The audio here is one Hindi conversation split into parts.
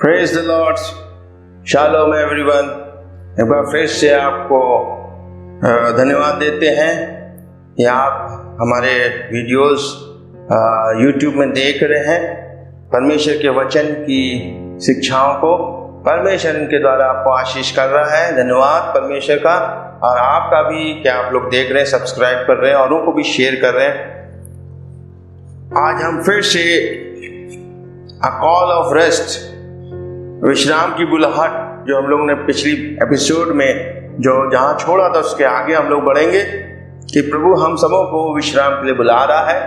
Praise the Lord, shalom everyone. एक बार फिर से आपको धन्यवाद देते हैं कि आप हमारे वीडियोस यूट्यूब में देख रहे हैं। परमेश्वर के वचन की शिक्षाओं को परमेश्वर इनके द्वारा आपको आशीष कर रहा है। धन्यवाद परमेश्वर का, और आपका भी कि आप लोग देख रहे हैं, सब्सक्राइब कर रहे हैं, औरों को भी शेयर कर रहे हैं। आज हम फिर से अ कॉल ऑफ रेस्ट, विश्राम की बुलाहट, जो हम लोग ने पिछली एपिसोड में जो जहां छोड़ा था उसके आगे हम लोग बढ़ेंगे कि प्रभु हम सबों को विश्राम के लिए बुला रहा है,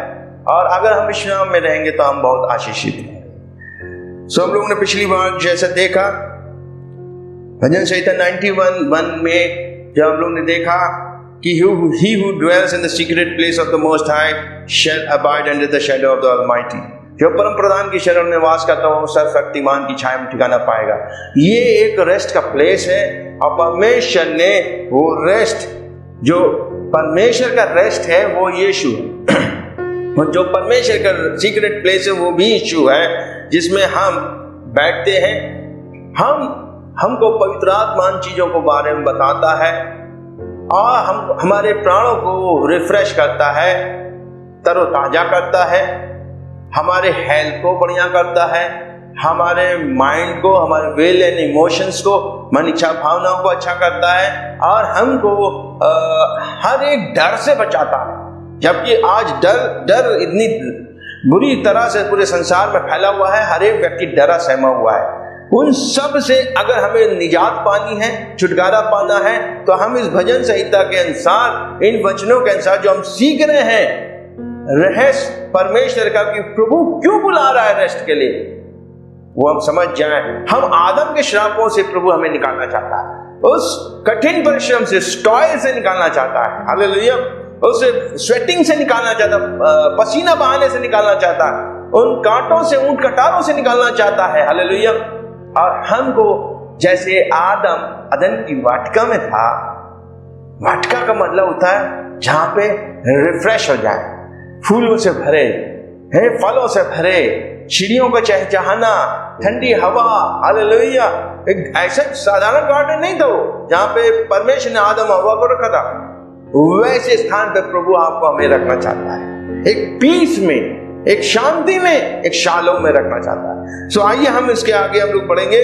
और अगर हम विश्राम में रहेंगे तो हम बहुत आशीषित हैं। सो हम लोग ने पिछली बार जैसे देखा भजन संहिता 91:1 में जब हम लोग ने देखा कि he who dwells in the secret place of the Most High shall abide under the shadow of the Almighty। जो परम प्रधान की शरण में वास करता हो सर्वशक्तिमान की छाया में ठिकाना पाएगा। ये एक रेस्ट का प्लेस है, और परमेश्वर ने वो रेस्ट, जो परमेश्वर का रेस्ट है वो यीशु है। और जो परमेश्वर का सीक्रेट प्लेस है वो भी यीशु है, जिसमें हम बैठते हैं। हमको पवित्र आत्मा चीजों को बारे में बताता है, और हमारे प्राणों को रिफ्रेश करता है, तरोताजा करता है, हमारे हेल्थ को बढ़िया करता है, हमारे माइंड को, हमारे विल एंड इमोशंस को, मन इच्छा भावनाओं को अच्छा करता है, और हमको हर एक डर से बचाता है। जबकि आज डर इतनी बुरी तरह से पूरे संसार में फैला हुआ है, हर एक व्यक्ति डरा सहमा हुआ है। उन सब से अगर हमें निजात पानी है, छुटकारा पाना है, तो हम इस भजन संहिता के अनुसार, इन वचनों के अनुसार जो हम सीख रहे हैं रहस्य परमेश्वर का कि प्रभु क्यों बुला रहा है रेस्ट के लिए, वो हम समझ जाएं। हम आदम के श्रापों से प्रभु हमें निकालना चाहता है, उस कठिन परिश्रम से, टॉयल से निकालना चाहता है, हालेलुया। उसे स्वेटिंग से निकालना चाहता, पसीना बहाने से निकालना चाहता है, उन कांटों से, ऊंट कटारों से निकालना चाहता है, हालेलुया। और हमको जैसे आदम अदन की वाटिका में था, वाटिका का मतलब होता है जहां पे रिफ्रेश हो जाए, फूलों से भरे है, फलों से भरे, चिड़ियों का चहचहाना, ठंडी हवा, हालेलुया। एक ऐसा साधारण गार्डन नहीं था वो जहां पे परमेश्वर ने आदम हवा को रखा था, वैसे स्थान पे प्रभु आपको हमें रखना चाहता है, एक पीस में, एक शांति में, एक शालोम में रखना चाहता है। सो आइए हम इसके आगे हम लोग बढ़ेंगे।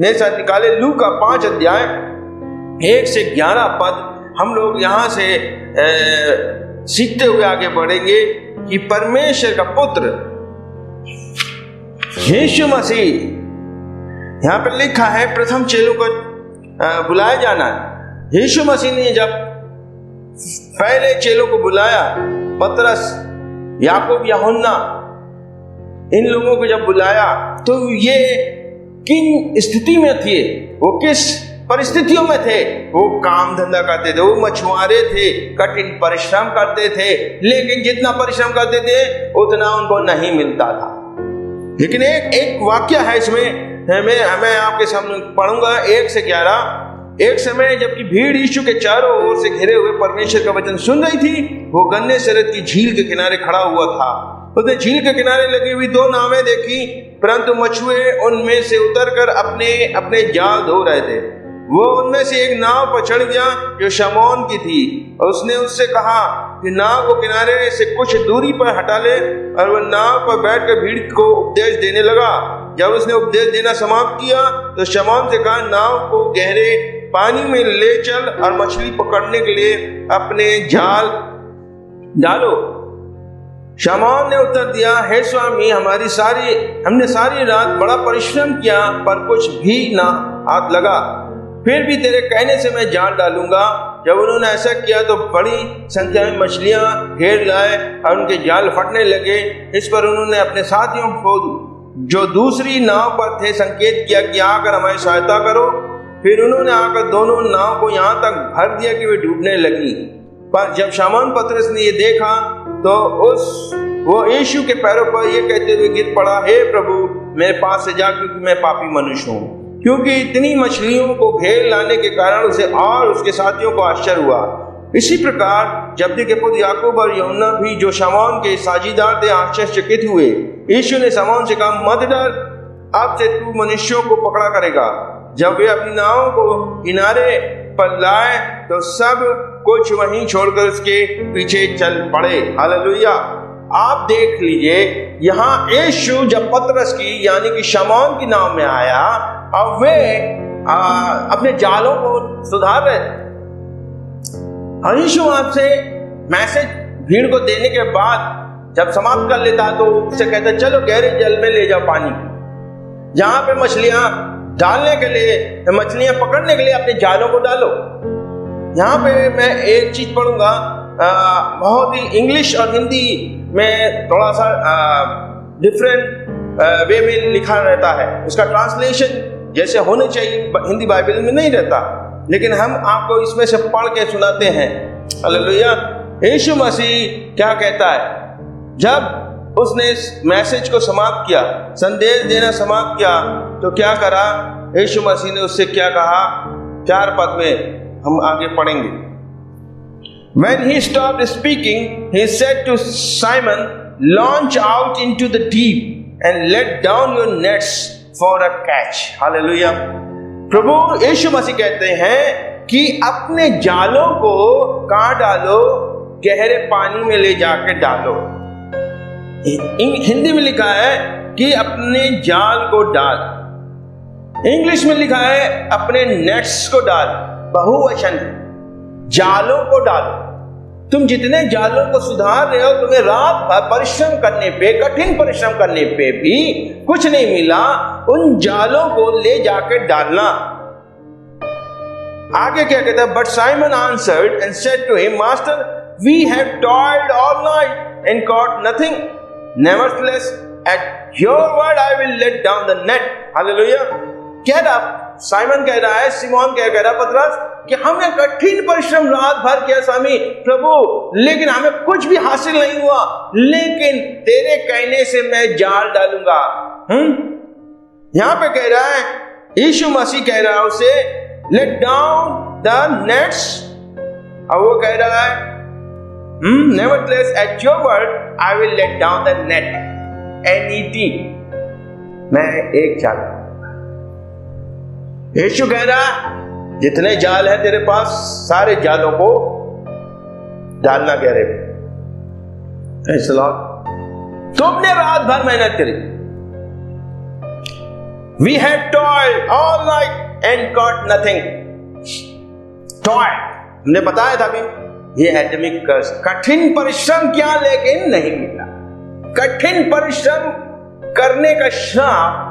मेरे साथ निकाले लूका 5 अध्याय 1 से 11 पद। हम लोग यहाँ से सीखते हुए आगे बढ़ेंगे कि परमेश्वर का पुत्र यीशु मसीह, यहां पर लिखा है प्रथम चेलों को बुलाया जाना है। यीशु मसीह ने जब पहले चेलों को बुलाया, पतरस, याकूब, यूहन्ना, इन लोगों को जब बुलाया, तो ये किन स्थिति में थे, वो किस परिस्थितियों में थे? वो काम धंधा करते थे, वो मछुआरे थे, कठिन परिश्रम करते थे, लेकिन जितना परिश्रम करते थे उतना उनको नहीं मिलता था। लेकिन एक वाक्य है इसमें, मैं आपके सामने पढ़ूंगा 1 से 11। एक समय जबकि भीड़ यीशु के चारों ओर से घिरे हुए परमेश्वर का वचन सुन रही थी, वो गन्नेसरत की झील के किनारे खड़ा हुआ था। उसने झील के किनारे लगी हुई 2 नावें देखी, परंतु मछुए उनमें से उतरकर अपने अपने जाल धो रहे थे। वो उनमें से एक नाव पर चढ़ गया जो शमौन की थी, और उसने उससे कहा कि नाव को किनारे से कुछ दूरी पर हटा ले, और वह नाव पर बैठकर भीड़ को उपदेश देने लगा। जब उसने उपदेश देना समाप्त किया तो शमौन से कहा, नाव को गहरे पानी में ले चल और मछली पकड़ने के लिए अपने जाल डालो। शमौन ने उत्तर दिया, हे स्वामी, हमने सारी रात बड़ा परिश्रम किया, पर कुछ भी ना हाथ लगा, फिर भी तेरे कहने से मैं जाल डालूंगा। जब उन्होंने ऐसा किया तो बड़ी संख्या में मछलियां घेर लाए और उनके जाल फटने लगे। इस पर उन्होंने अपने साथियों को जो दूसरी नाव पर थे संकेत किया कि आकर हमारी सहायता करो। फिर उन्होंने आकर दोनों नाव को यहाँ तक भर दिया कि वे डूबने लगी। पर जब शमौन पतरस ने ये देखा तो वो यीशु के पैरों पर ये कहते हुए गिर पड़ा, हे प्रभु, मेरे पास से जा, क्योंकि मैं पापी मनुष्य हूँ। क्योंकि इतनी मछलियों को घेर लाने के कारण उसे और उसके साथियों को आश्चर्य हुआ। इसी प्रकार जब्दी के पुत्र याकूब और यूहन्ना भी, जो शमौन के साझीदार थे, आश्चर्यचकित हुए। यीशु ने शमौन से कहा, मत डर, अब से तू मनुष्यों को पकड़ा करेगा। जब वे अपनी नावों को किनारे पर लाए तो सब कुछ वहीं छोड़कर उसके पीछे चल पड़े। हालेलुया। आप देख लीजिए, यहाँ यीशु जब पतरस की यानी कि शमौन की नाव में आया, अब वे अपने जालों को सुधार रहे थे। और यीशु आपसे मैसेज भीड़ को देने के बाद जब समाप्त कर लेता तो उससे कहता चलो गहरे जल में ले जाओ पानी, जहां पे मछलियां डालने के लिए, मछलियां पकड़ने के लिए अपने जालों को डालो। यहाँ पे मैं एक चीज पढ़ूंगा, बहुत ही इंग्लिश और हिंदी में थोड़ा सा डिफरेंट वे में लिखा रहता है। उसका ट्रांसलेशन जैसे होने चाहिए हिंदी बाइबल में नहीं रहता, लेकिन हम आपको इसमें से पढ़ के सुनाते हैं। हालेलुया। यीशु मसीह क्या कहता है, जब उसने इस मैसेज को समाप्त किया, संदेश देना समाप्त किया, तो क्या करा यीशु मसीह ने उससे क्या कहा, 4 पद में हम आगे पढ़ेंगे। When he stopped speaking, he said to Simon, launch out into the deep and let down your nets for a catch. Hallelujah. प्रभु यीशु मसीह कहते हैं कि अपने जालों को कहाँ डालो, गहरे पानी में ले जाके डालो। हिंदी में लिखा है कि अपने जाल को डाल, इंग्लिश में लिखा है अपने नेट्स को डाल, बहुवचन, जालों को डालो। तुम जितने जालों को सुधार रहे हो, तुम्हें रात भर परिश्रम करने पे, कठिन परिश्रम करने पे भी कुछ नहीं मिला, उन जालों को ले जाके डालना। आगे क्या कहता है, but Simon answered and said to him, master, we have toiled all night and caught nothing. Nevertheless, at your word I will let down the net. Hallelujah. कह रहा साइमन कह रहा है, सिमोन कह रहा पतरस कि हमने कठिन परिश्रम रात भर किया स्वामी प्रभु, लेकिन हमें कुछ भी हासिल नहीं हुआ, लेकिन तेरे कहने से मैं जाल डालूंगा। यहां पे कह रहा है, यीशु मसीह कह रहा है उसे, लेट डाउन द नेट्स, और वो कह रहा है, nevertheless at your word I will let down the net. N-E-T, मैं एक जाल। यीशु कह रहा जितने जाल हैं तेरे पास, सारे जालों को डालना गहरे में। तुमने रात भर मेहनत करी, we had toiled all night and caught nothing. toil, हमने बताया था भी, ये एडमिक कर्स, कठिन परिश्रम किया लेकिन नहीं मिला। कठिन परिश्रम करने का श्राप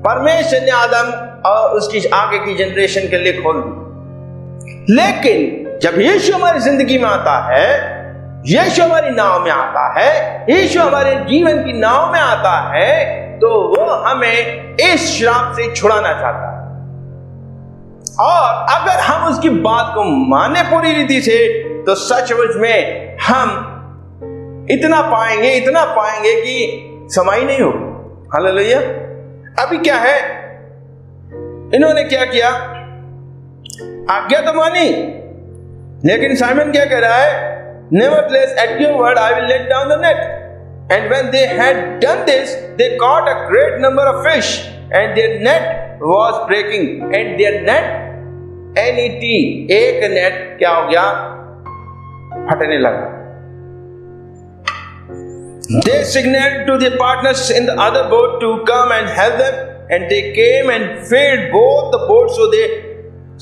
परमेश्वर ने आदम और उसकी आगे की जनरेशन के लिए खोल दी। लेकिन जब यीशु हमारी जिंदगी में आता है, यीशु हमारी नाव में आता है, यीशु हमारे जीवन की नाव में आता है, तो वो हमें इस श्राप से छुड़ाना चाहता है। और अगर हम उसकी बात को माने पूरी रीति से, तो सचमुच में हम इतना पाएंगे कि समाई नहीं हो। हालेलुया। अभी क्या है, इन्होंने क्या किया, आज्ञा तो मानी, लेकिन साइमन क्या कह रहा है, nevertheless at your word I will let down the net. And when they had done this, they caught a great number of fish, and their net was breaking. And their net, N-E-T, एक नेट क्या हो गया, फटने लगा। They signaled to their partners in the other boat to come and help them, and they came and filled both the boats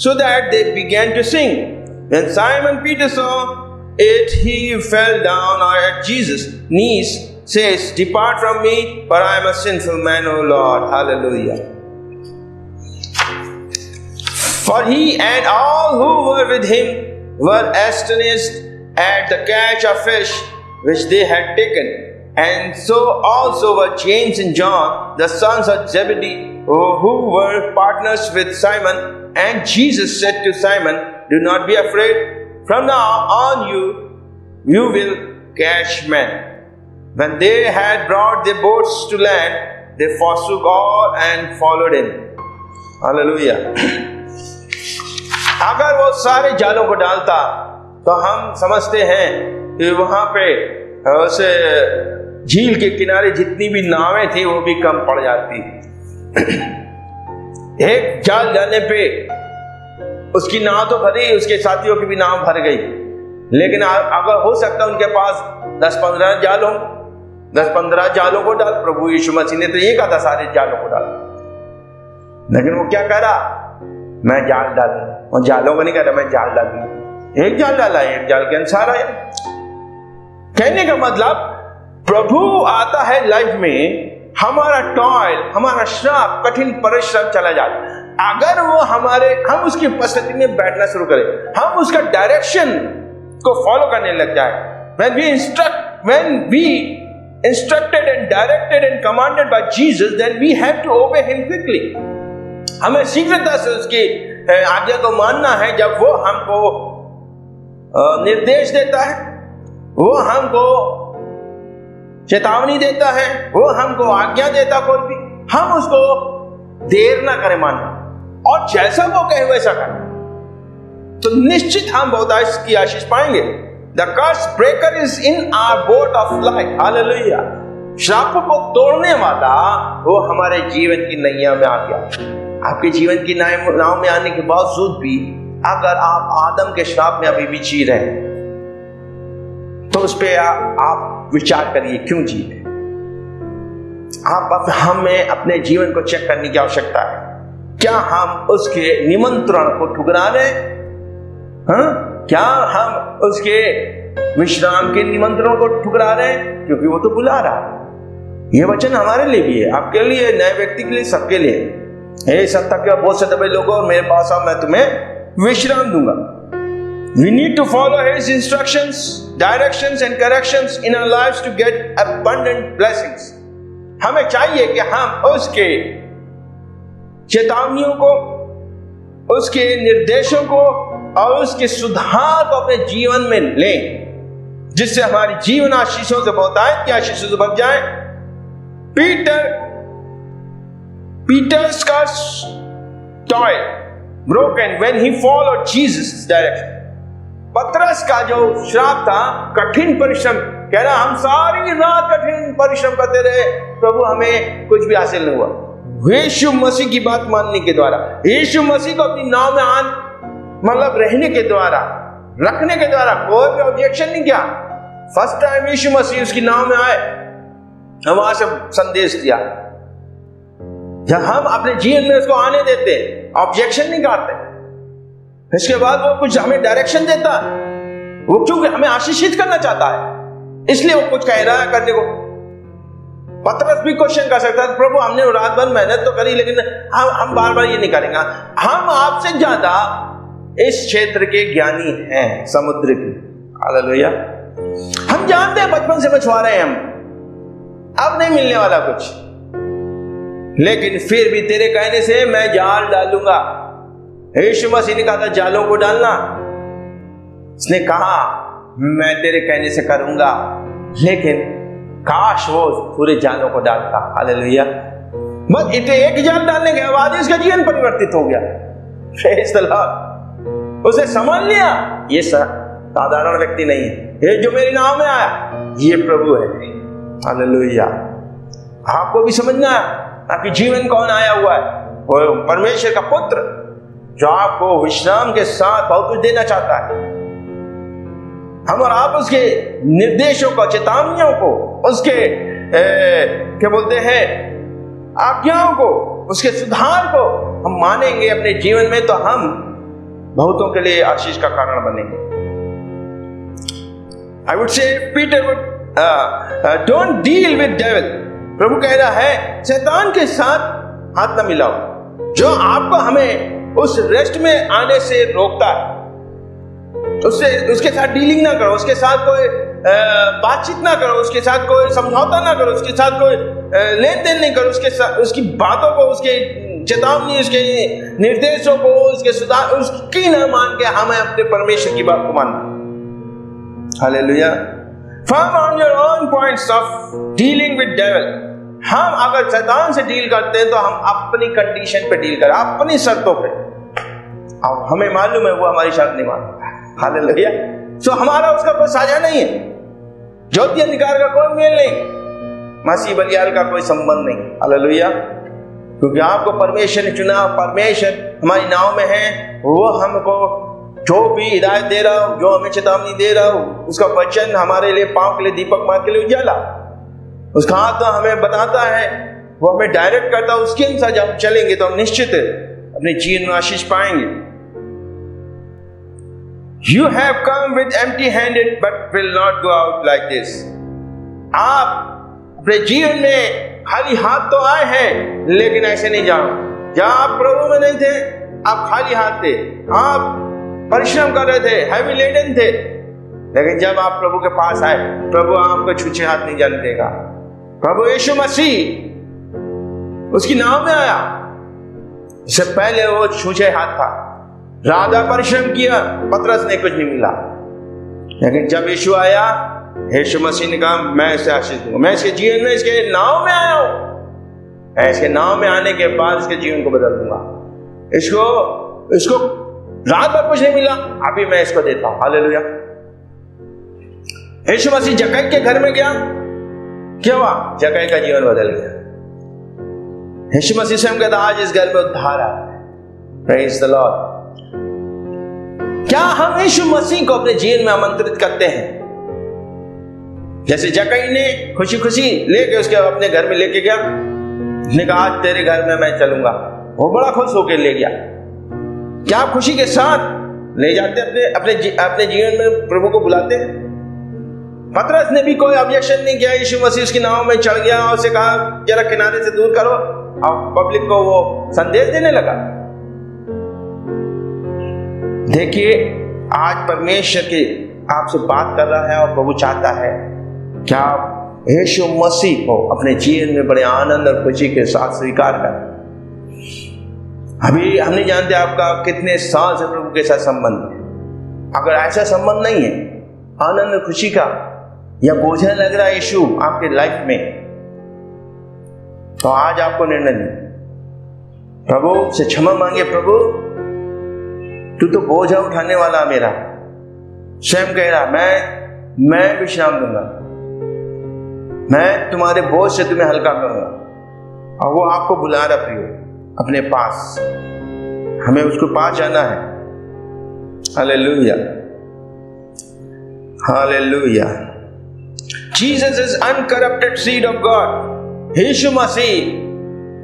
so that they began to sink. When Simon Peter saw it, he fell down at Jesus' knees, says, "Depart from me, for I am a sinful man, O Lord." Hallelujah. For he and all who were with him were astonished at the catch of fish which they had taken. And so also were James and John, the sons of Zebedee, who were partners with Simon. And Jesus said to Simon, "Do not be afraid. From now on you will catch men." When they had brought their boats to land, they forsook all and followed him. Hallelujah. अगर वो सारे जालों को डालता तो हम समझते हैं कि वहां पे उस झील के किनारे जितनी भी नावें थी वो भी कम पड़ जाती। एक जाल डालने पे उसकी नाव तो भरी, उसके साथियों की भी नाव भर गई, लेकिन अगर हो सकता उनके पास 10-15 जाल हो, 10-15 जालों को डाल। प्रभु यीशु मसीह ने तो ये कहा था सारे जालों को डाल, लेकिन वो क्या कह रहा, मैं जाल डालूंगा। और जालों को नहीं कह रहा मैं जाल डालूंगा। एक जाल डाला, एक जाल के अनुसार आया। कहने का मतलब प्रभु आता है लाइफ में, हमारा टॉयल, हमारा श्राप, कठिन परिश्रम चला जाता। अगर वो हम उसकी उपस्थिति में बैठना शुरू करें, हम उसका डायरेक्शन को फॉलो करने लग जाए, when we instructed and directed and commanded by Jesus, then we have to obey him quickly. हमें शीघ्रता से उसकी आज्ञा को मानना है। जब वो हमको निर्देश देता है, वो हमको चेतावनी देता है, वो हमको आज्ञा देता कोई भी, हम उसको देर ना करें मानना, और जैसा वो कहे वैसा करें, तो निश्चित हम बहुत की आशीष पाएंगे। The curse breaker is in our boat of life. Hallelujah. श्राप को तोड़ने वाला वो हमारे जीवन की नैया में आ गया। आपके जीवन की नाव में आने के बावजूद भी अगर आप आदम के श्राप में अभी भी जी रहे हैं, तो उस पे आप विचार करिए, क्यों जी रहे। हमें अपने जीवन को चेक करने की आवश्यकता है। क्या हम उसके निमंत्रण को ठुकरा रहे हैं? क्या हम उसके विश्राम के निमंत्रण को ठुकरा रहे हैं? क्योंकि वो तो बुला रहा है। ये वचन हमारे लिए भी है, आपके लिए, नए व्यक्ति के लिए, सबके लिए। हे सत्ता के बहुत से दबे लोगों, और मेरे पास आओ, मैं तुम्हें विश्राम दूंगा। We need to follow his instructions, directions and corrections in our lives to get abundant blessings. हमें चाहिए कि हम उसके चेतावनियों को, उसके निर्देशों को और उसके सुधार को अपने जीवन में लें, जिससे हमारी जीवन आशीषों से बहुतायत की आशीषों से भर जाए। Peter's toil broken when he followed Jesus' direction. पतरस का जो श्राप था, कठिन परिश्रम, कह रहा हम सारी रात कठिन परिश्रम करते रहे, प्रभु हमें कुछ भी हासिल नहीं हुआ। यीशु मसीह की बात मानने के द्वारा, यीशु मसीह को अपनी नाव में मतलब रहने के द्वारा, रखने के द्वारा कोई भी ऑब्जेक्शन नहीं किया। फर्स्ट टाइम यीशु मसीह उसकी नाव में आए, हम वहां से संदेश दिया। जब हम अपने जीवन में उसको आने देते, ऑब्जेक्शन नहीं करते, इसके बाद वो कुछ हमें डायरेक्शन देता है। वो क्योंकि हमें आशीषित करना चाहता है, इसलिए वो कुछ कह रहा है करने को। पतरस भी क्वेश्चन कर सकता है, प्रभु हमने रात भर मेहनत तो करी, लेकिन हम बार बार ये नहीं करेंगे। हम आपसे ज्यादा इस क्षेत्र के ज्ञानी हैं, समुद्र के। हालेलुया। हम जानते हैं बचपन से मछुआरे हैं हम, अब नहीं मिलने वाला कुछ, लेकिन फिर भी तेरे कहने से मैं जाल डालूंगा। यीशु मसीह ने कहा था जालों को डालना, उसने कहा मैं तेरे कहने से करूंगा, लेकिन काश वो पूरे जालों को डालता। हालेलुया। बस एक जाल डालने के बाद उसका जीवन परिवर्तित हो गया। Praise the Lord. उसे समझ लिया ये साधारण व्यक्ति नहीं है, ये जो मेरी नाव में आया ये प्रभु है। हालेलुया। आपको भी समझना है आपकी जीवन कौन आया हुआ है, वो परमेश्वर का पुत्र जो आपको विश्राम के साथ बहुत कुछ देना चाहता है। हम और आप उसके निर्देशों को, चेतावनियों को, उसके क्या बोलते हैं आज्ञाओं को, उसके सुधार को हम मानेंगे अपने जीवन में, तो हम बहुतों के लिए आशीष का कारण बनेंगे। I would say Peter would don't deal with devil. प्रभु कह रहा है शैतान के साथ हाथ न मिलाओ, जो आपको हमें उस रेस्ट में आने से रोकता है। उसके साथ डीलिंग ना करो, उसके साथ कोई बातचीत ना करो, उसके साथ कोई समझौता ना करो, उसके साथ कोई लेन देन नहीं करो, उसके साथ उसकी बातों को, उसके चेतावनी, उसके निर्देशों को, उसके सुधार, उसकी न मान के हमें अपने परमेश्वर की बात को मानना। Hallelujah. Firm on your own points of dealing with devil. हम अगर शैतान से डील करते हैं तो हम अपनी कंडीशन पे डील करें, अपनी शर्तों पे। अब हमें मालूम है वो हमारी शर्त नहीं मानता। हालेलुया। सो हमारा उसका कोई साझा नहीं है, ज्योति अंधकार का कोई मेल नहीं, मसीह बलियाल का कोई संबंध नहीं। हालेलुया। क्योंकि आपको परमेश्वर ने चुना, परमेश्वर हमारी नाव में है, वो हमको जो भी हिदायत दे रहा हो, जो हमें चेतावनी दे रहा हो, उसका वचन हमारे लिए पांव के लिए दीपक, मार्ग के लिए उजाला, उसका हाथ तो हमें बताता है, वो हमें डायरेक्ट करता है। उसके अनुसार जब हम चलेंगे तो हम निश्चित अपने जीवन में आशीष पाएंगे। You have come with empty-handed but will not go out like this. आप अपने जीवन में खाली हाथ तो आए हैं, लेकिन ऐसे नहीं जाओ। जब आप प्रभु में नहीं थे, आप खाली हाथ थे, आप परिश्रम कर रहे थे, हैवी लेडन थे, लेकिन जब आप प्रभु के पास आए, प्रभु आपको छूछे हाथ नहीं जाने देगा। प्रभु यीशु मसीह उसकी नाव में आया, इससे पहले वो छूछे हाथ था, राधा परिश्रम किया, पतरस ने कुछ नहीं मिला, लेकिन जब यीशु आया, यीशु मसीह ने कहा मैं इसे आशीष दूंगा, मैं इसके जीवन में, इसके नाव में आया हूं, मैं इसके नाव में आने के बाद इसके जीवन को बदल दूंगा। इसको रात भर कुछ नहीं मिला, अभी मैं इसको देता हूं। हालेलुया। यीशु मसीह जक्कई के घर में गया, क्या हुआ? जक्कई का जीवन बदल गया। यीशु मसीह स्वयं कहता आज इस घर में उद्धार आया। Praise the Lord. क्या हम यीशु मसीह को अपने जीवन में आमंत्रित करते हैं? जैसे जक्कई ने खुशी खुशी लेके उसके अपने घर में लेके गया, उसने कहा आज तेरे घर में मैं चलूंगा, वो बड़ा खुश होकर ले गया। क्या आप खुशी के साथ ले जाते अपने जीवन में प्रभु को बुलाते हैं? पतरस ने भी कोई ऑब्जेक्शन नहीं किया, यीशु मसीह उसकी नाव में चढ़ गया और उसे कहा जरा किनारे से दूर करो, और पब्लिक को वो संदेश देने लगा। देखिए आज परमेश्वर की आपसे बात कर रहा है और प्रभु चाहता है कि आप यीशु मसीह को अपने जीवन में बड़े आनंद और खुशी के साथ स्वीकार करें। अभी हम नहीं जानते आपका कितने साल से प्रभु के साथ संबंध है। अगर ऐसा संबंध नहीं है, आनंद खुशी का, या बोझा लग रहा है यीशु आपके लाइफ में, तो आज आपको निर्णय लें, प्रभु से क्षमा मांगे। प्रभु तू तो बोझा उठाने वाला मेरा, स्वयं कह रहा मैं विश्राम दूंगा, मैं तुम्हारे बोझ से तुम्हें हल्का करूंगा। और वो आपको बुला रहा प्रियो अपने पास, हमें उसको पास जाना है। Hallelujah, hallelujah. Jesus is uncorrupted seed of God. Yeshu Masih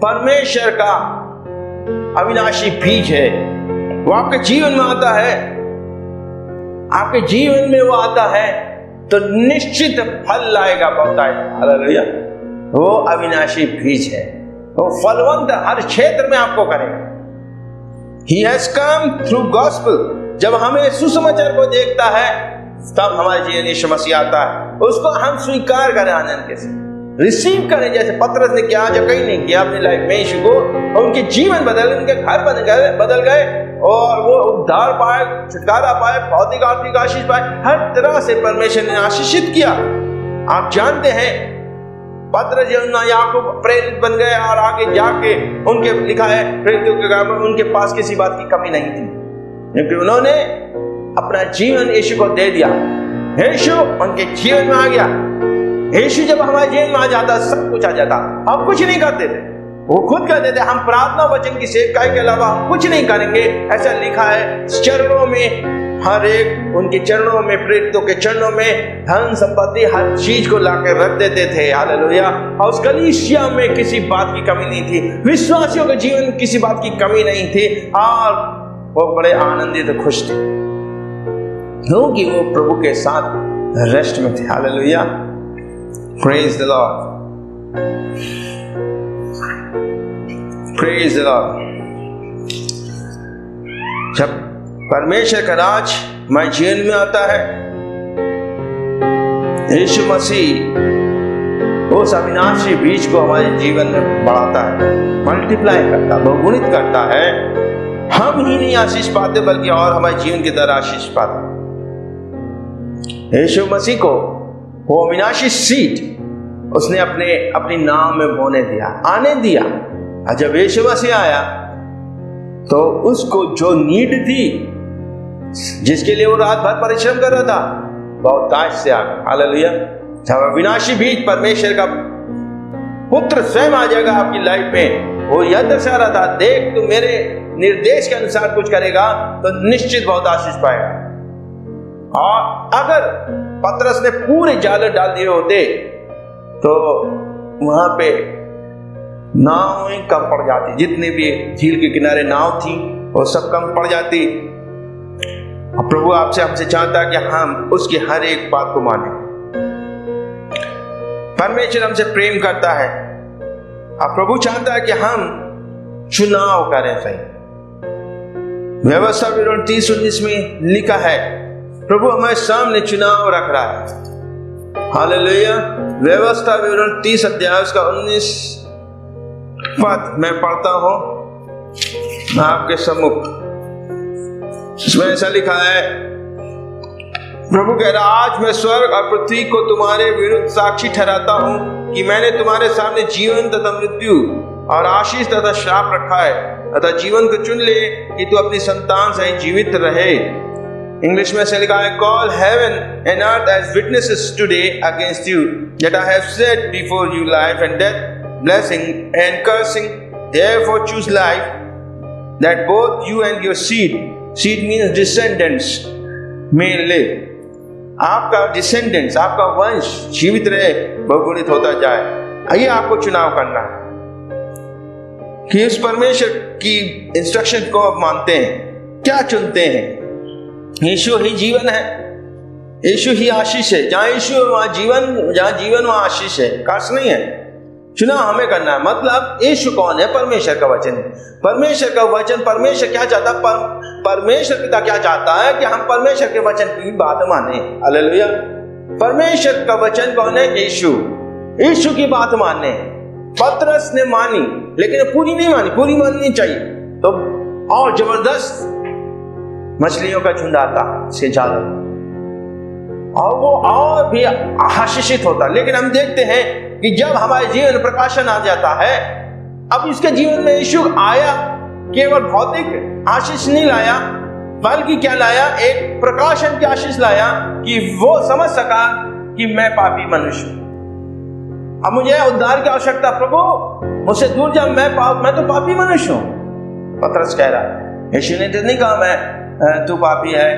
परमेश्वर का अविनाशी बीज है। वो आपके जीवन में आता है, आपके जीवन में वो आता है तो निश्चित फल लाएगा, बहुतायत। हालेलुया। वो अविनाशी बीज है, वो फलवंत हर क्षेत्र में आपको करेगा। He has come through gospel। जब हमें सुसमाचार को देखता है तब हमारे जीवन यीशु मसीह आता है, उसको हम स्वीकार करें, आनंद के साथ रिसीव करें, जैसे पतरस ने किया, जक्कई ने किया अपनी लाइफ में यीशु को, और उनके जीवन बदल, उनके घर बदल गए और वो उद्धार पाए, छुटकारा पाए, भौतिक आर्थिक आशीष पाए, हर तरह से परमेश्वर ने आशीषित किया। आप जानते हैं पतरस यूहन्ना याकूब प्रेरित बन गए और आगे जाके उनके लिखा है प्रेरितों के काम में उनके पास किसी बात की कमी नहीं थी, क्योंकि उन्होंने अपना जीवन यीशु को दे दिया। यीशु उनके जीवन में आ गया। यीशु जब हमारे जीवन में आ जाता, सब कुछ आ जाता। हम कुछ नहीं करते थे, वो खुद कहते थे हम प्रार्थना वचन की सेवकाई के अलावा हम कुछ नहीं करेंगे। ऐसा लिखा है चरणों में, हर एक उनके चरणों में, प्रेरितों के चरणों में धन संपत्ति हर चीज को लाकर रख देते थे। हालेलुया। और उस कलीसिया में किसी बात की कमी नहीं थी, विश्वासियों के जीवन में किसी बात की कमी नहीं थी, और वो बड़े आनंदित खुश थे क्योंकि वो प्रभु के साथ रेस्ट में थे। Hallelujah. Praise the Lord, praise the Lord. जब परमेश्वर का राज हमारे जीवन में आता है, यीशु मसीह उस अविनाशी बीज को हमारे जीवन में बढ़ाता है, मल्टीप्लाई करता है, बहुगुणित करता है। हम ही नहीं आशीष पाते बल्कि और हमारे जीवन की तरह आशीष पाते। यीशु मसीह को वो अविनाशी सीड उसने अपनी नाव में बोने दिया, आने दिया। और जब यीशु मसीह आया तो उसको जो नीड थी, जिसके लिए वो रात भर परिश्रम कर रहा था, बहुत ताज से आ गया। हालेलुया। जब अविनाशी बीज परमेश्वर का पुत्र स्वयं आ जाएगा आपकी लाइफ में, वो यह दर्शा रहा था, देख तू मेरे निर्देश के अनुसार कुछ करेगा तो निश्चित बहुत आशीष पाएगा। और अगर पतरस ने पूरे जाल डाल दिए होते तो वहां पे नाव ही कम पड़ जाती, जितने भी झील के किनारे नाव थी वो सब कम पड़ जाती। और प्रभु आपसे हमसे चाहता है कि हम उसकी हर एक बात को माने। परमेश्वर हमसे प्रेम करता है और प्रभु चाहता है कि हम चुनाव करें। सही व्यवस्था विवरण 30-19 में लिखा है, प्रभु हमारे सामने चुनाव रख रहा है। हालेलुया। व्यवस्था विवरण 30 अध्याय उसका 19 पद मैं पढ़ता हूं आपके सम्मुख। इसमें ऐसा लिखा है, प्रभु कह रहा, आज मैं स्वर्ग और पृथ्वी को तुम्हारे विरुद्ध साक्षी ठहराता हूं कि मैंने तुम्हारे सामने जीवन तथा मृत्यु और आशीष तथा श्राप रखा है, अतः जीवन को चुन ले कि तू अपनी संतान सहित जीवित रहे। इंग्लिश में से लिखा है, call heaven and earth as witnesses today against you that I have set before you life and death, blessing and cursing, therefore choose life that both you and your seed means descendants may live, आपका descendants, आपका वंश जीवित रहे, बहुगुणित होता जाए। आइए आपको चुनाव करना है कि उस परमेश्वर की इंस्ट्रक्शन को आप मानते हैं, क्या चुनते हैं। यीशु ही जीवन है, यीशु ही आशीष है। जहां यीशु वहां जीवन, जहां जीवन वहां आशीष है, कर्स नहीं है। चुनाव हमें करना है। मतलब यीशु कौन है? परमेश्वर का वचन है। परमेश्वर का वचन, परमेश्वर क्या चाहता है? परमेश्वर पिता क्या चाहता है कि हम परमेश्वर के वचन की बात माने। हालेलुया। परमेश्वर का वचन कौन है? यीशु। यीशु की बात माने। पतरस ने मानी लेकिन पूरी नहीं मानी, पूरी माननी चाहिए तो और जबरदस्त मछलियों का झुंड आता से ज्यादा और वो और भी आशीषित होता। लेकिन हम देखते हैं कि जब हमारे जीवन में प्रकाशन आ जाता है, अब इसके जीवन में यीशु आया, केवल भौतिक आशीष नहीं लाया बल्कि क्या लाया? एक प्रकाशन की आशीष लाया कि वो समझ सका कि मैं पापी मनुष्य हूं, अब मुझे उद्धार की आवश्यकता। प्रभु मुझसे दूर जा, मैं तो पापी मनुष्य हूं। पतरस कह रहा है, यीशु ने तो नहीं कहा मैं तू पापी है।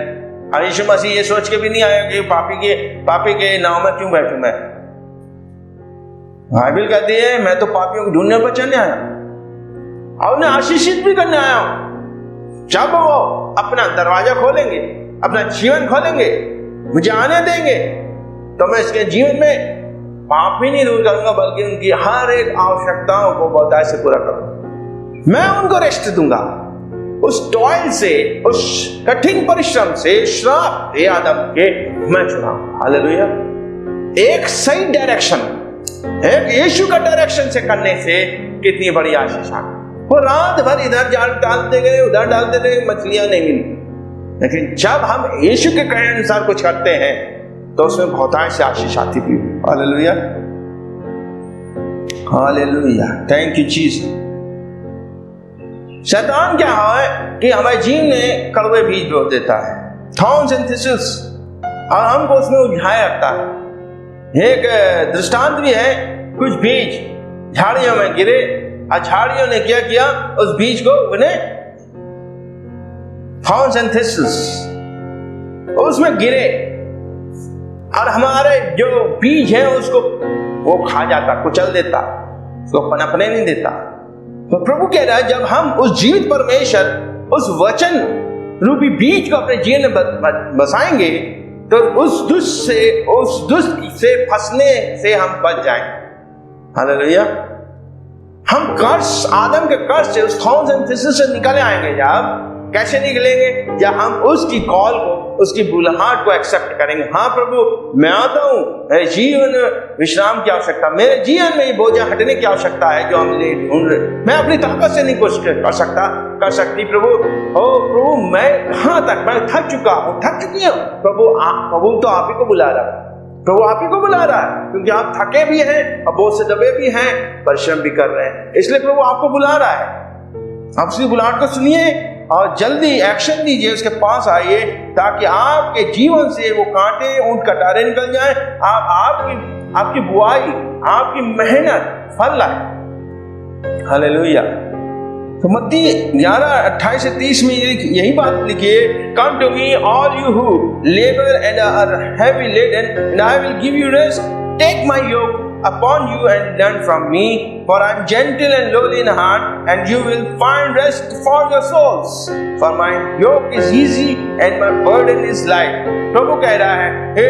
और यीशु मसीह ये सोच के भी नहीं आया कि पापी के नाव में क्यों बैठूं मैं। बाइबल कहती है मैं तो पापियों को ढूंढने बचाने आया और उन्हें आशीषित भी करने आया हूं। जब वो अपना दरवाजा खोलेंगे, अपना जीवन खोलेंगे, मुझे आने देंगे तो मैं इसके जीवन में पाप ही नहीं दूर करूंगा बल्कि उनकी हर एक आवश्यकताओं को बहुतायत से पूरा करूंगा। मैं उनको रेस्ट दूंगा उस टॉयल से, उस कठिन परिश्रम से, श्राप दे आदम के मैं चुनाव। हालेलुया। एक सही डायरेक्शन, एक यीशु का डायरेक्शन से करने से कितनी बड़ी आशीष आ। वो रात भर इधर जाल डालते गए, उधर डालते गए, मछलियां नहीं मिली। लेकिन जब हम यीशु के कहे अनुसार कुछ करते हैं तो उसमें बहुतायत से आशीष आती थी। Hallelujah, hallelujah, thank you Jesus. शैतान क्या है कि हमारे जीवन में कड़वे बीज बो देता है, थॉर्न्स एंड थिस्टल्स, और हमको उसमें उलझाए रखता है। एक दृष्टांत भी है, कुछ बीज झाड़ियों में गिरे और झाड़ियों ने क्या किया? उस बीज को उन्हें थॉर्न्स एंड थिस्टल्स उसमें गिरे और हमारे जो बीज है उसको वो खा जाता, कुचल देता, उसको पनपने नहीं देता। तो प्रभु कह रहा है जब हम उस जीवित परमेश्वर, उस वचन रूपी बीज को अपने जीवन में बसाएंगे तो उस दुष्ट से फंसने से हम बच जाएंगे। हालेलुया। हम कर्स, आदम के कर्स से, उस थॉर्न्स एंड थिस्टल्स से निकले आएंगे। जब कैसे निकलेंगे? जब हम उसकी कॉल को, उसकी बुलाहट को एक्सेप्ट करेंगे। हाँ प्रभु मैं आता हूं, मेरे जीवन विश्राम की आवश्यकता, मेरे जीवन में ये बोझ हटने की आवश्यकता है जो हम ले ढूंढ रहे। मैं अपनी ताकत से नहीं कुछ कर सकती प्रभु। ओ प्रभु मैं कहां तक, मैं थक चुका हूं, थक चुकी हूं प्रभु तो आप ही को बुला रहा है, प्रभु आप ही को बुला रहा है क्योंकि आप थके भी हैं और बोझ से दबे भी हैं, परिश्रम भी कर रहे हैं, इसलिए प्रभु आपको बुला रहा है। आप उसकी बुलाहट को सुनिए और जल्दी एक्शन दीजिए, उसके पास आइए ताकि आपके जीवन से वो कांटे, ऊंट कटारे निकल जाएं। आपकी बुआई, आपकी मेहनत फल लाए। हालेलुया। तो मत्ती 11:28-30 में यही बात लिखी है, come to me all you who labour and are heavy laden and I will give you rest, take my yoke upon you and learn from me, for I am gentle and lowly in heart, and you will find rest for your souls, for my yoke is easy and my burden is light। प्रभु कह रहा है, हे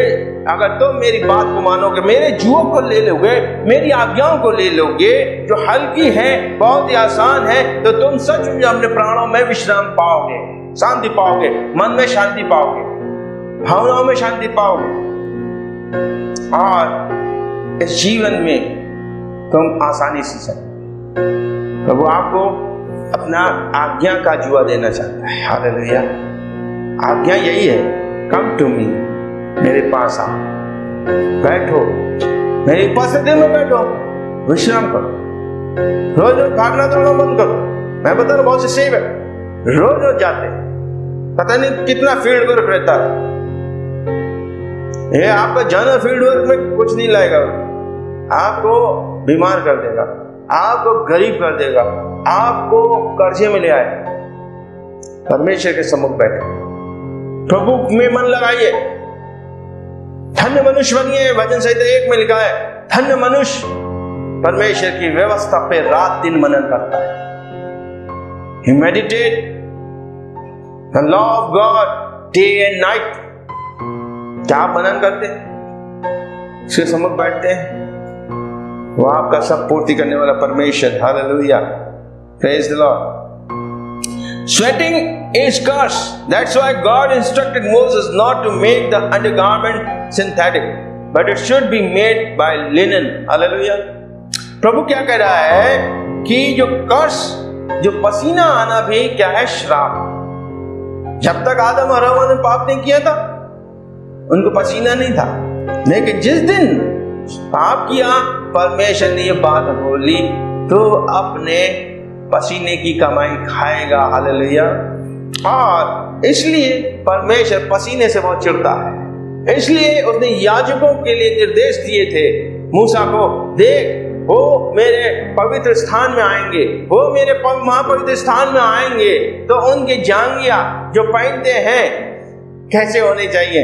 अगर तुम मेरी बात को मानोगे, मेरे जुओं को ले लोगे, मेरी आज्ञाओं को ले लोगे जो हल्की है, बहुत ही आसान है, तो तुम सच में अपने प्राणों में विश्राम पाओगे, शांति पाओगे, मन में शांति पाओगे, भावनाओं में शांति पाओगे, और इस जीवन में तुम आसानी से चलो। प्रभु आपको अपना आज्ञा का जुआ देना चाहता है। हालेलुया। आज्ञा यही है, कम टू मी, मेरे पास आओ, बैठो, मेरी उपस्थिति में बैठो, विश्राम करो, रोज रोज भागना दौड़ना बंद करो। मैं बता रहा हूं, बहुत से सेव है रोज रोज जाते, पता नहीं कितना फील्ड वर्क रहता है, ये आपका जाना फील्ड वर्क में कुछ नहीं लाएगा, आपको बीमार कर देगा, आपको गरीब कर देगा, आपको कर्जे में ले आएगा। परमेश्वर के सम्मुख बैठे, प्रभु में मन लगाइए, धन्य मनुष्य बनिए। भजन संहिता 1 में लिखा है, धन्य मनुष्य परमेश्वर की व्यवस्था पे रात दिन मनन करता है। He meditate the law of God day and night। क्या आप मनन करते हैं? उसके सम्मुख बैठते हैं, वो आपका सब पूर्ति करने वाला परमेश्वर। Hallelujah, praise the Lord. Sweating is cursed. That's why God instructed Moses not to make the undergarment synthetic, but it should be made by linen। Hallelujah. प्रभु क्या कह रहा है कि जो कर्स, जो पसीना आना भी क्या है? श्राप। जब तक आदम और हव्वा ने पाप नहीं किया था, उनको पसीना नहीं था, लेकिन जिस दिन पाप किया, परमेश्वर ने ये बात बोली, तो अपने पसीने की कमाई खाएगा। हालेलुया। और इसलिए परमेश्वर पसीने से बहुत चिढ़ता है, इसलिए उसने याजकों के लिए निर्देश दिए थे मूसा को, देख वो मेरे पवित्र स्थान में आएंगे, वो मेरे महापवित्र स्थान में आएंगे, तो उनके जांघिया जो पहनते हैं कैसे होने चाहिए?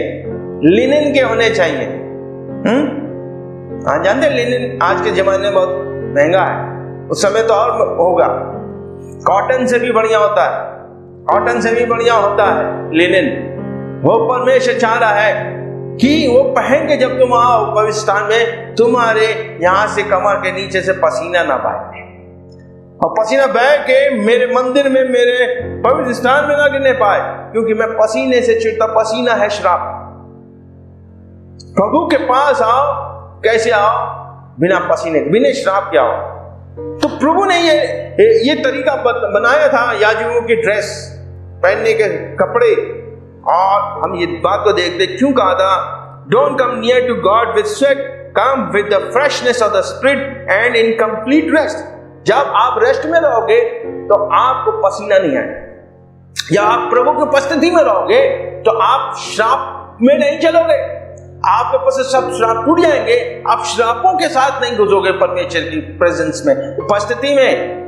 लिनन के होने चाहिए। हाँ, जानते लिनन आज के जमाने में बहुत महंगा है, उस समय तो और होगा। कॉटन से भी बढ़िया होता है, कॉटन से भी बढ़िया होता है लिनन। वो परमेश्वर चाह रहा है कि वो पहन के जब तुम आओ पवित्र स्थान में, तुम्हारे यहां से कमर के नीचे से पसीना ना बहे, और पसीना बह के मेरे मंदिर में, मेरे पवित्र स्थान में ना गिरने पाए, क्योंकि मैं पसीने से चिढ़ता। पसीना है श्राप। प्रभु के पास आओ, कैसे आओ? बिना पसीने, बिना श्राप के आओ। तो प्रभु ने ये तरीका बनाया था याजकों की ड्रेस पहनने के कपड़े, और हम ये बात को देखते क्यों कहा था, don't come near to God with sweat, come with the freshness of the spirit and in complete rest. जब आप रेस्ट में रहोगे तो आपको पसीना नहीं आएगा, या आप प्रभु की उपस्थिति में रहोगे तो आप श्राप में नहीं चलोगे, आपके पास से सब श्राप टूट जाएंगे। आप श्रापों के साथ नहीं घुसोगे परमेश्वर की प्रेजेंस में, उपस्थिति में,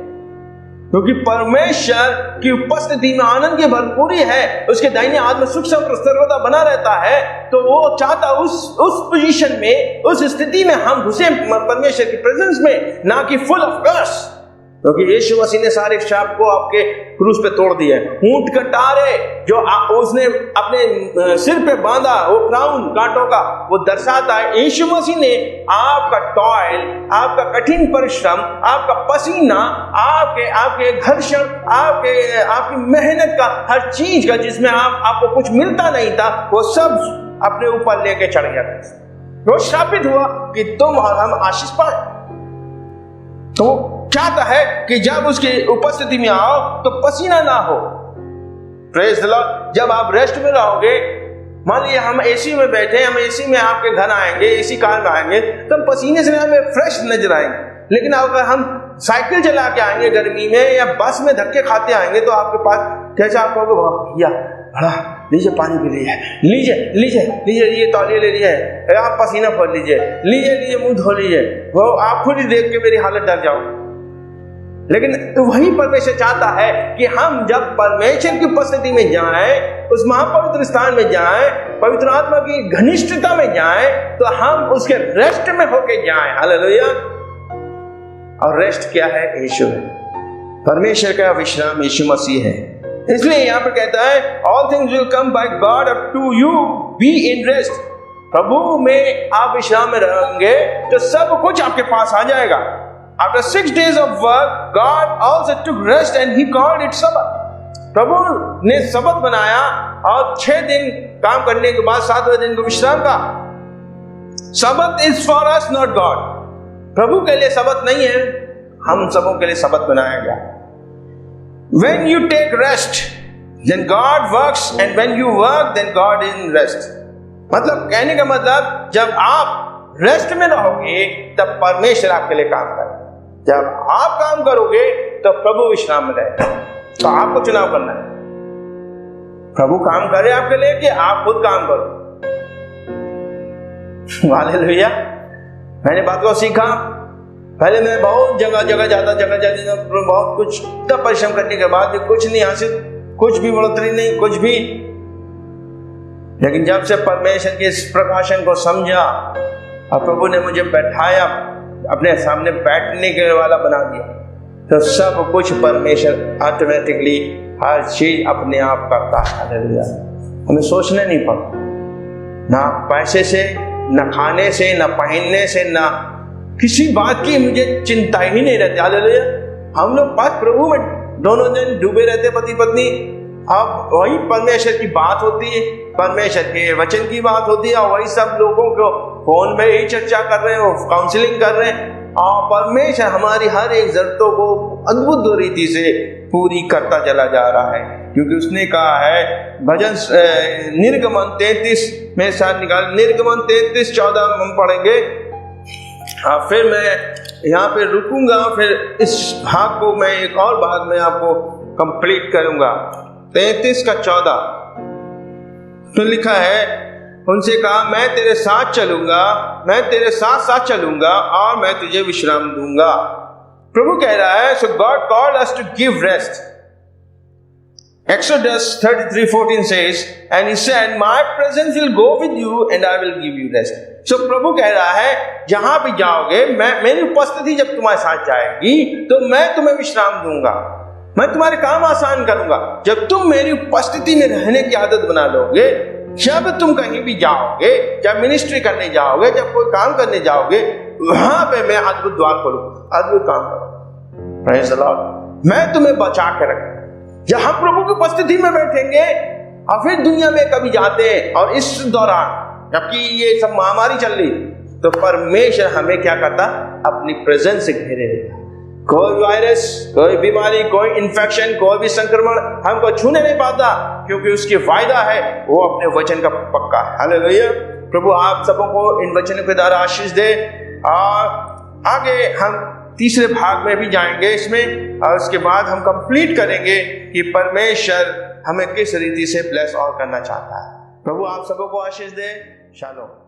क्योंकि परमेश्वर की उपस्थिति में आनंद की भरपूरी है, उसके दाहिने हाथ में सुख सर्वदा बना रहता है। तो वो चाहता उस पोजीशन में, उस स्थिति में हम घुसे परमेश्वर की प्रेजेंस में, ना कि फुल ऑफ कर्स। क्योंकि यीशु मसीह ने सारे श्राप को आपके क्रूस पे तोड़ दिया। ऊंट का टारे जो उसने अपने सिर पे बांधा, वो क्राउन कांटों का, वो दर्शाता है यीशु मसीह ने आपका टॉयल, आपका कठिन परिश्रम, आपका पसीना, आपके घर्षण, आपकी मेहनत का, हर चीज का जिसमें आपको कुछ मिलता नहीं था, वो सब अपने ऊपर लेके चढ़ गया। वो श्रापित हुआ कि तुम और हम आशीष पाए। तो चाहता है कि जब उसकी उपस्थिति में आओ तो पसीना ना हो। Praise the Lord. जब आप रेस्ट में रहोगे, मान लीजिए हम एसी में बैठे, हम एसी में आपके घर आएंगे, एसी कार में आएंगे, तो हम पसीने से हमें फ्रेश नजर आएंगे। लेकिन अगर हम साइकिल चला के आएंगे गर्मी में, या बस में धक्के खाते आएंगे, तो आपके पास कैसे आप कहोगे, भैया बड़ा लीजिए पानी पी लीजिए, ये तौलिया ले लीजिए, आप पसीना पड़ लीजिए, मुंह धो लीजिए। वो आप खुद ही देख के मेरी हालत डर जाओ। लेकिन वही परमेश्वर चाहता है कि हम जब परमेश्वर की उपस्थिति में जाएं, उस महापवित्र स्थान में जाएं, पवित्र आत्मा की घनिष्ठता में जाएं, तो हम उसके रेस्ट में होके जाएं। हालेलुया। और रेस्ट क्या है? यीशु है। परमेश्वर का विश्राम यीशु मसीह है। इसलिए यहाँ पर कहता है all things will come by God up to you, be in rest. प्रभु में आप विश्राम में रहेंगे तो सब कुछ आपके पास आ जाएगा। After 6 days of work, God also took rest and He called it Sabbath. प्रभु ने सबत बनाया और 6 दिन काम करने के बाद 7वें दिन को विश्राम का। सबत is for us, not God. प्रभु के लिए सबत नहीं है, हम सबों के लिए सबत बनाया गया। When you take rest, then God works, and when you work, then God in rest. मतलब कहने का मतलब जब आप रेस्ट में रहोगे तब परमेश्वर आपके लिए काम करेगा। जब आप काम करोगे तो प्रभु विश्राम में रहेगा। तो आपको चुनाव करना है, प्रभु काम करे आपके लिए कि आप खुद काम करो। हालेलुया। मैंने बात को सीखा। पहले मैं बहुत जगह जाता बहुत कुछ इतना परिश्रम करने के बाद भी कुछ नहीं हासिल, कुछ भी बढ़ोतरी नहीं, कुछ भी। लेकिन जब से परमेश्वर के इस प्रकाशन को समझा और प्रभु ने मुझे बैठाया, अपने सामने बैठने के वाला बना दिया, तो सब कुछ परमेश्वर ऑटोमेटिकली हर चीज अपने आप करता है। हालेलुया। हमें सोचने नहीं पड़ता, ना पैसे से, ना खाने से, ना पहनने से, ना किसी बात की मुझे चिंता ही नहीं रहती। हालेलुया। हम लोग बात प्रभु में दोनों दिन डूबे रहते, पति पत्नी। अब वही परमेश्वर की बात होती है, परमेश्वर के वचन की बात होती है, और वही सब लोगों को फोन में ही चर्चा कर रहे हैं, काउंसलिंग कर रहे हैं। और परमेश्वर हमारी हर एक जरूरतों को अद्भुत रीति से पूरी करता चला जा रहा है, क्योंकि उसने कहा है भजन निर्गमन 33 में साथ निकाल, निर्गमन 33:14 हम पढ़ेंगे। फिर मैं यहाँ पे रुकूंगा, फिर इस भाग को मैं एक और भाग में आपको कंप्लीट करूंगा। 33:14 तो लिखा है, उनसे कहा मैं तेरे साथ चलूंगा, मैं तेरे साथ साथ चलूंगा और मैं तुझे विश्राम दूंगा। प्रभु कह रहा है, so God called us to give rest. Exodus 33:14 says, and he said, my presence will go with you and I will give you rest. So प्रभु कह रहा है, जहां भी जाओगे, मेरी उपस्थिति जब तुम्हारे साथ जाएगी तो मैं तुम्हें विश्राम दूंगा, मैं तुम्हारे काम आसान करूंगा। जब तुम मेरी उपस्थिति में रहने की आदत बना लोगे, जब तुम कहीं भी जाओगे, जब मिनिस्ट्री करने जाओगे, जब कोई काम करने जाओगे, वहां पे मैं अद्भुत द्वार खोलूंगा, अद्भुत काम करूंगा। Praise the Lord. मैं तुम्हें बचा के रखूंगा। जब हम प्रभु की उपस्थिति में बैठेंगे और फिर दुनिया में कभी जाते हैं, और इस दौरान जबकि ये सब महामारी चल रही, तो परमेश्वर हमें क्या करता? अपनी प्रेजेंस से घेरे रहता। कोई वायरस, कोई बीमारी, कोई इन्फेक्शन, कोई भी संक्रमण हमको छूने नहीं पाता, क्योंकि उसकी वायदा है, वो अपने वचन का पक्का है। हालेलुया। प्रभु आप सबों को इन वचनों के द्वारा आशीष दे। और आगे हम तीसरे भाग में भी जाएंगे इसमें, और उसके बाद हम कंप्लीट करेंगे कि परमेश्वर हमें किस रीति से ब्लेस और करना चाहता है। प्रभु आप सबों को आशीष दे। शालोम।